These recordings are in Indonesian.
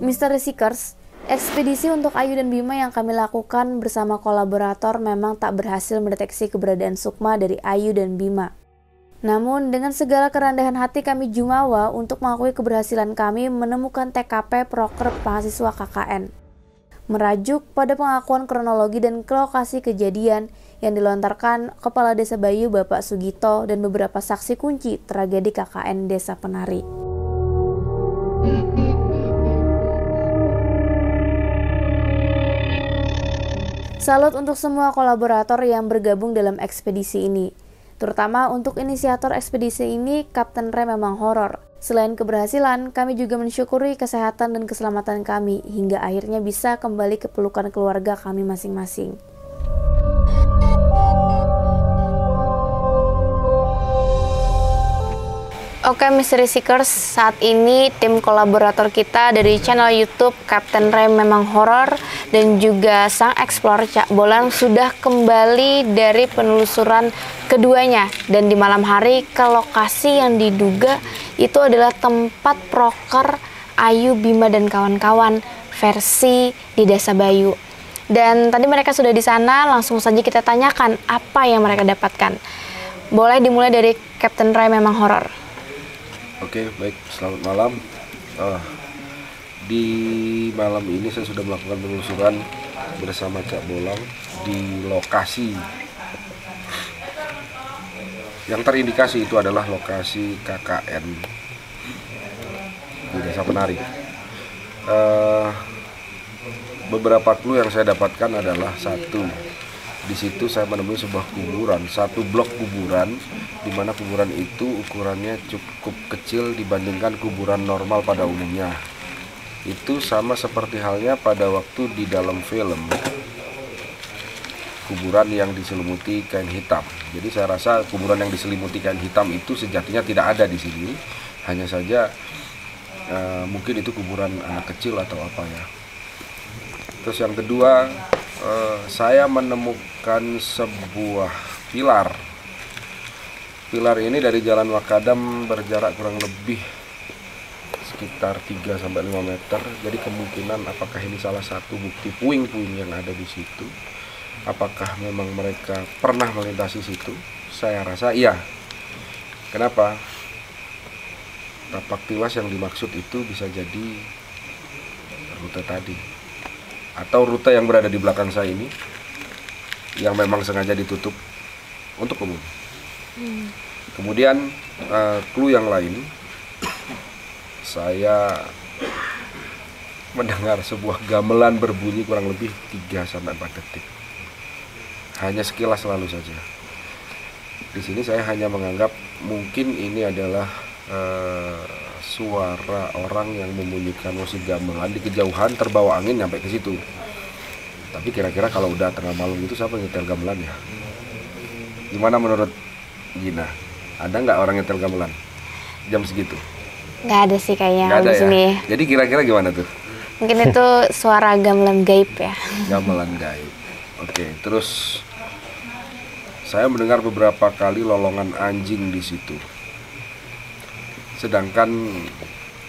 Mystery Seekers, ekspedisi untuk Ayu dan Bima yang kami lakukan bersama kolaborator memang tak berhasil mendeteksi keberadaan Sukma dari Ayu dan Bima. Namun, dengan segala kerendahan hati kami jumawa untuk mengakui keberhasilan kami menemukan TKP proker mahasiswa KKN. Merajuk pada pengakuan kronologi dan lokasi kejadian yang dilontarkan Kepala Desa Bayu Bapak Sugito dan beberapa saksi kunci tragedi KKN Desa Penari. Salut untuk semua kolaborator yang bergabung dalam ekspedisi ini. Terutama untuk inisiator ekspedisi ini, Kapten Ray memang horor. Selain keberhasilan, kami juga mensyukuri kesehatan dan keselamatan kami hingga akhirnya bisa kembali ke pelukan keluarga kami masing-masing. Oke Mystery Seekers, saat ini tim kolaborator kita dari channel YouTube Kapten Ray Memang Horor dan juga sang Explorer Cak Bolang sudah kembali dari penelusuran keduanya, dan di malam hari ke lokasi yang diduga itu adalah tempat proker Ayu, Bima dan kawan-kawan versi di Desa Bayu. Dan tadi mereka sudah di sana, langsung saja kita tanyakan apa yang mereka dapatkan. Boleh dimulai dari Kapten Ray Memang Horor. Oke, baik. Selamat malam. Di malam ini saya sudah melakukan penelusuran bersama Cak Bolang di lokasi yang terindikasi itu adalah lokasi KKN di Desa Penari. Beberapa clue yang saya dapatkan adalah satu, di situ saya menemui sebuah kuburan, satu blok kuburan, di mana kuburan itu ukurannya cukup kecil dibandingkan kuburan normal pada umumnya. Itu sama seperti halnya pada waktu di dalam film, kuburan yang diselimuti kain hitam. Jadi saya rasa kuburan yang diselimuti kain hitam itu sejatinya tidak ada di sini, hanya saja mungkin itu kuburan anak kecil atau apa ya. Terus yang kedua, saya menemukan sebuah pilar. Pilar ini dari Jalan Wakadam berjarak kurang lebih sekitar 3-5 meter. Jadi kemungkinan apakah ini salah satu bukti puing-puing yang ada di situ? Apakah memang mereka pernah melintasi situ? Saya rasa iya. Kenapa? Tapak tilas yang dimaksud itu bisa jadi rute tadi, atau rute yang berada di belakang saya ini yang memang sengaja ditutup untuk umum. Kemudian clue yang lain, saya mendengar sebuah gamelan berbunyi kurang lebih 3-4 detik. Hanya sekilas lalu saja. Di sini saya hanya menganggap mungkin ini adalah suara orang yang membunyikan musik gamelan di kejauhan, terbawa angin sampai ke situ. Tapi kira-kira kalau udah tengah malam itu siapa yang nyetel gamelan ya? Gimana menurut Gina? Ada nggak orang nyetel gamelan jam segitu? Nggak ada sih kayaknya di sini. Ya? Jadi kira-kira gimana tuh? Mungkin itu suara gamelan gaib ya. Gamelan gaib. Oke, terus saya mendengar beberapa kali lolongan anjing di situ. Sedangkan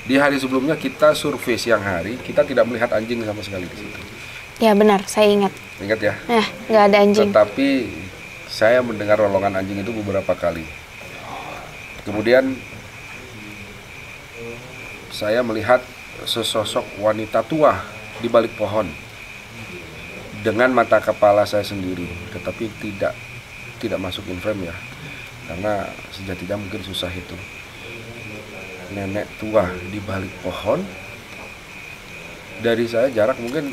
di hari sebelumnya kita survei siang hari, kita tidak melihat anjing sama sekali di situ. Ya benar, saya ingat. Ingat ya? Nggak ada anjing. Tetapi saya mendengar lolongan anjing itu beberapa kali. Kemudian saya melihat sesosok wanita tua di balik pohon dengan mata kepala saya sendiri, tetapi tidak masuk in frame ya, karena sejatinya mungkin susah itu. Nenek tua di balik pohon, dari saya jarak mungkin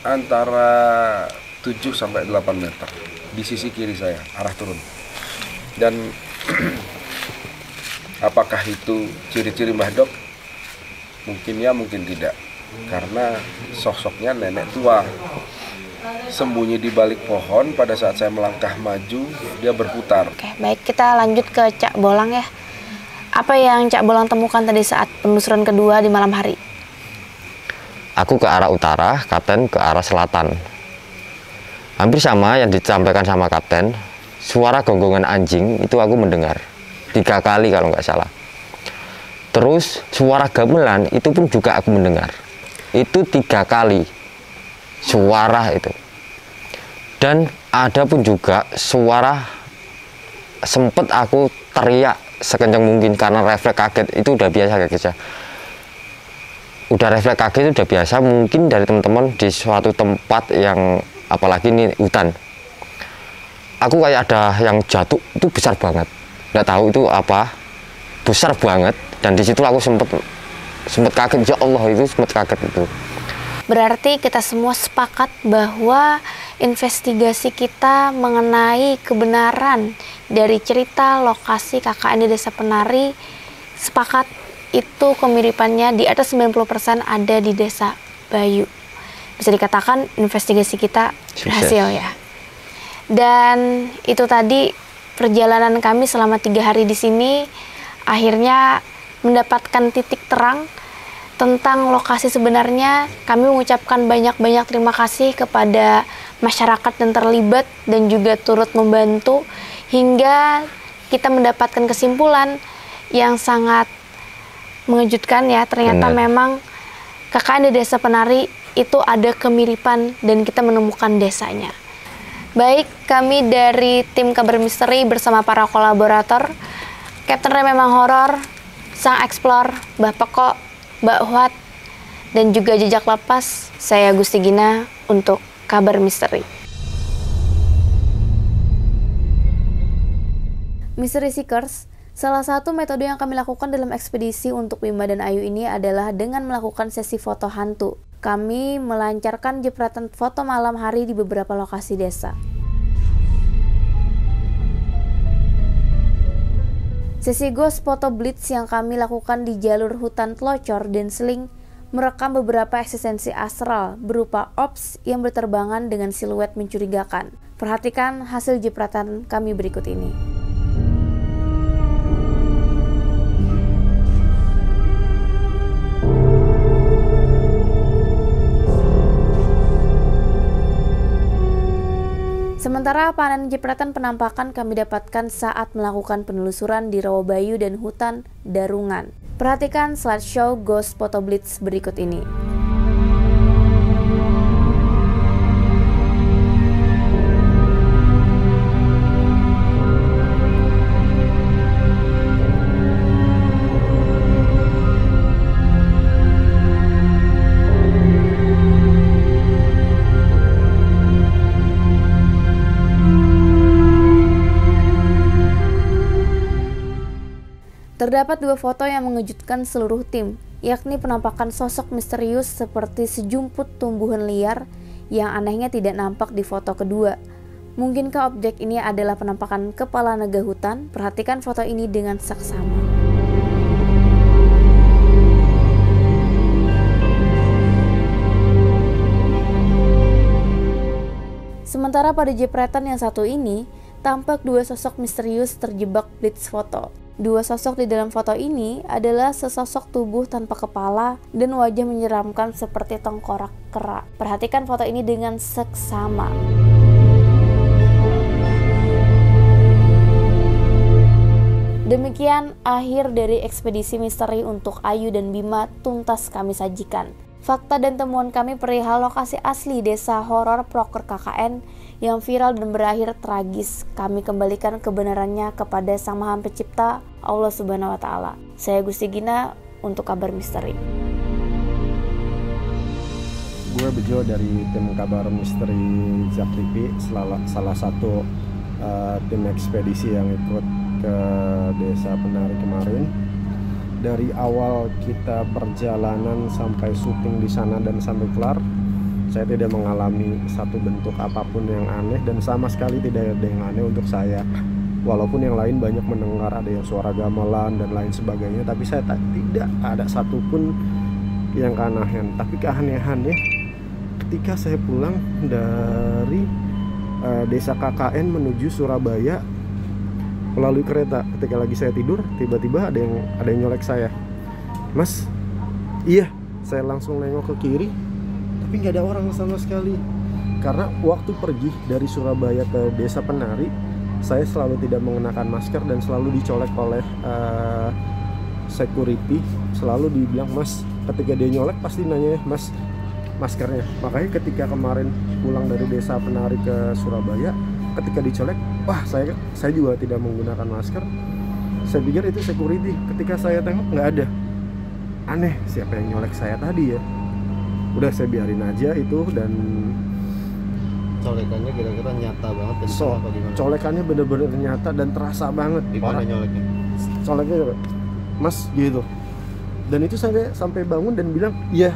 antara 7-8 meter di sisi kiri saya, arah turun. Dan apakah itu ciri-ciri Mbah Dok? Mungkin ya, mungkin tidak, karena sosoknya nenek tua sembunyi di balik pohon. Pada saat saya melangkah maju, dia berputar. Oke, baik, kita lanjut ke Cak Bolang ya. Apa yang Cak Bolang temukan tadi saat penelusuran kedua di malam hari? Aku ke arah utara, Kapten ke arah selatan. Hampir sama yang disampaikan sama Kapten. Suara gonggongan anjing itu aku mendengar 3 kali kalau nggak salah. Terus suara gamelan itu pun juga aku mendengar. Itu 3 kali suara itu. Dan ada pun juga suara sempet aku teriak sekencang mungkin karena refleks kaget. Itu udah biasa kayak gitu. Udah refleks kaget itu udah biasa mungkin dari teman-teman di suatu tempat yang apalagi ini hutan. Aku kayak ada yang jatuh itu besar banget. Nggak tahu itu apa, besar banget. Dan di situ aku sempet kaget, ya Allah, itu sempet kaget itu. Berarti kita semua sepakat bahwa investigasi kita mengenai kebenaran dari cerita lokasi KKN di Desa Penari, sepakat itu kemiripannya di atas 90% ada di Desa Bayu. Bisa dikatakan investigasi kita berhasil ya. Dan itu tadi perjalanan kami selama 3 hari di sini akhirnya mendapatkan titik terang tentang lokasi sebenarnya. Kami mengucapkan banyak-banyak terima kasih kepada masyarakat yang terlibat dan juga turut membantu hingga kita mendapatkan kesimpulan yang sangat mengejutkan ya. Ternyata memang KKN di Desa Penari itu ada kemiripan dan kita menemukan desanya. Baik, kami dari tim Kabar Misteri bersama para kolaborator Kapten Ray Memang Horor, Sang Explore, Mbah Peko, Mbak Huat, dan juga Jejak Lepas, saya Gusti Gina untuk Kabar Misteri. Mystery Seekers, salah satu metode yang kami lakukan dalam ekspedisi untuk Bima dan Ayu ini adalah dengan melakukan sesi foto hantu. Kami melancarkan jepretan foto malam hari di beberapa lokasi desa. Sesi Ghost Photo Blitz yang kami lakukan di jalur hutan Telocor dan Seling merekam beberapa eksistensi astral berupa orbs yang berterbangan dengan siluet mencurigakan. Perhatikan hasil jepretan kami berikut ini. Sementara panen jepretan penampakan kami dapatkan saat melakukan penelusuran di Rawabayu dan hutan Darungan. Perhatikan slideshow Ghost Photo Blitz berikut ini. Terdapat 2 foto yang mengejutkan seluruh tim, yakni penampakan sosok misterius seperti sejumput tumbuhan liar yang anehnya tidak nampak di foto kedua. Mungkinkah objek ini adalah penampakan kepala naga hutan? Perhatikan foto ini dengan seksama. Sementara pada jepretan yang satu ini, tampak 2 sosok misterius terjebak blitz foto. 2 sosok di dalam foto ini adalah sesosok tubuh tanpa kepala dan wajah menyeramkan seperti tengkorak kera. Perhatikan foto ini dengan seksama. Demikian akhir dari ekspedisi misteri untuk Ayu dan Bima tuntas kami sajikan. Fakta dan temuan kami perihal lokasi asli desa horor proker KKN yang viral dan berakhir tragis, kami kembalikan kebenarannya kepada Sang Maha Pencipta, Allah Subhanahu wa Ta'ala. Saya Gusti Gina untuk Kabar Misteri. Gue Bejo dari tim Kabar Misteri Zak TV, salah satu tim ekspedisi yang ikut ke Desa Penari kemarin. Dari awal kita perjalanan sampai syuting di sana dan sampai kelar, saya tidak mengalami satu bentuk apapun yang aneh dan sama sekali tidak ada yang aneh untuk saya. Walaupun yang lain banyak mendengar ada yang suara gamelan dan lain sebagainya, tapi saya tidak ada satupun yang keanehan. Tapi keanehannya ketika saya pulang dari desa KKN menuju Surabaya melalui kereta, ketika lagi saya tidur tiba-tiba ada yang nyolek saya. Mas, iya, saya langsung nengok ke kiri tapi nggak ada orang sama sekali. Karena waktu pergi dari Surabaya ke Desa Penari, saya selalu tidak mengenakan masker dan selalu dicolek oleh security selalu dibilang, Mas, ketika dia nyolek pasti nanya, Mas, maskernya. Makanya ketika kemarin pulang dari Desa Penari ke Surabaya, ketika dicolek, wah saya juga tidak menggunakan masker. Saya pikir itu security. Ketika saya tengok nggak ada. Aneh, siapa yang nyolek saya tadi ya? Udah saya biarin aja itu. Dan colekannya kira-kira nyata banget dan apa gimana? Colekannya bener-bener nyata dan terasa banget. Di mana nyoleknya? Coleknya, Mas, gitu. Dan itu saya sampai bangun dan bilang, iya.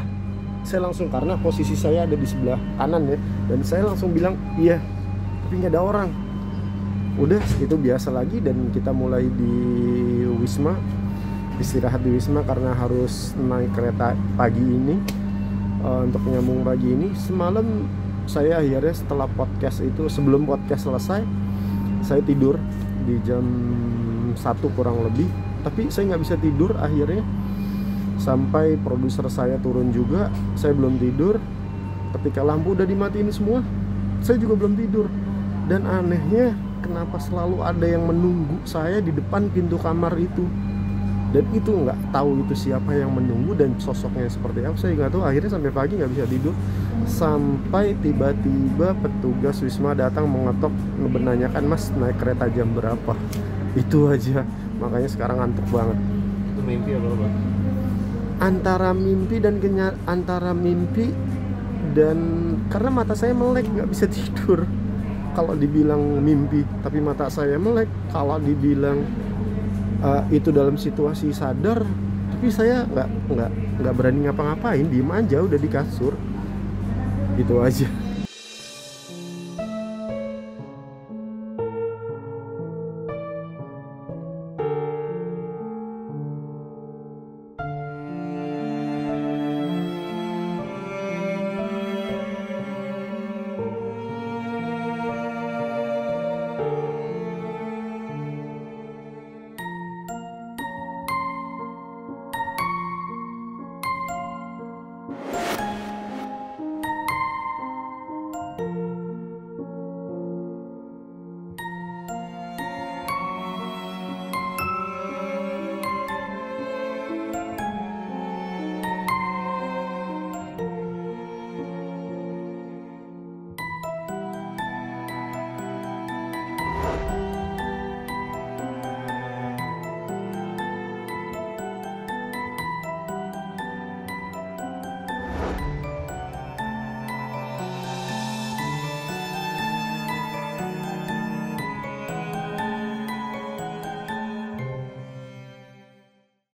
Saya langsung, karena posisi saya ada di sebelah kanan ya, dan saya langsung bilang iya, tapi nggak ada orang. Udah, itu biasa lagi. Dan kita mulai di Wisma, istirahat di Wisma karena harus naik kereta pagi ini, untuk nyambung pagi ini. Semalam saya akhirnya setelah podcast itu, sebelum podcast selesai, saya tidur di jam 1 kurang lebih. Tapi saya nggak bisa tidur akhirnya sampai produser saya turun juga. Saya belum tidur. Ketika lampu udah dimatiin semua, saya juga belum tidur. Dan anehnya, kenapa selalu ada yang menunggu saya di depan pintu kamar itu. Dan itu nggak tahu itu siapa yang menunggu dan sosoknya seperti apa, saya nggak tahu. Akhirnya sampai pagi nggak bisa tidur, sampai tiba-tiba petugas Wisma datang mengetok, menanyakan, Mas naik kereta jam berapa. Itu aja, makanya sekarang ngantuk banget. Itu mimpi apa Bang? Antara mimpi dan karena mata saya melek, nggak bisa tidur. Kalau dibilang mimpi tapi mata saya melek, kalau dibilang itu dalam situasi sadar, tapi saya nggak berani ngapa-ngapain, diem aja udah di kasur. Itu aja.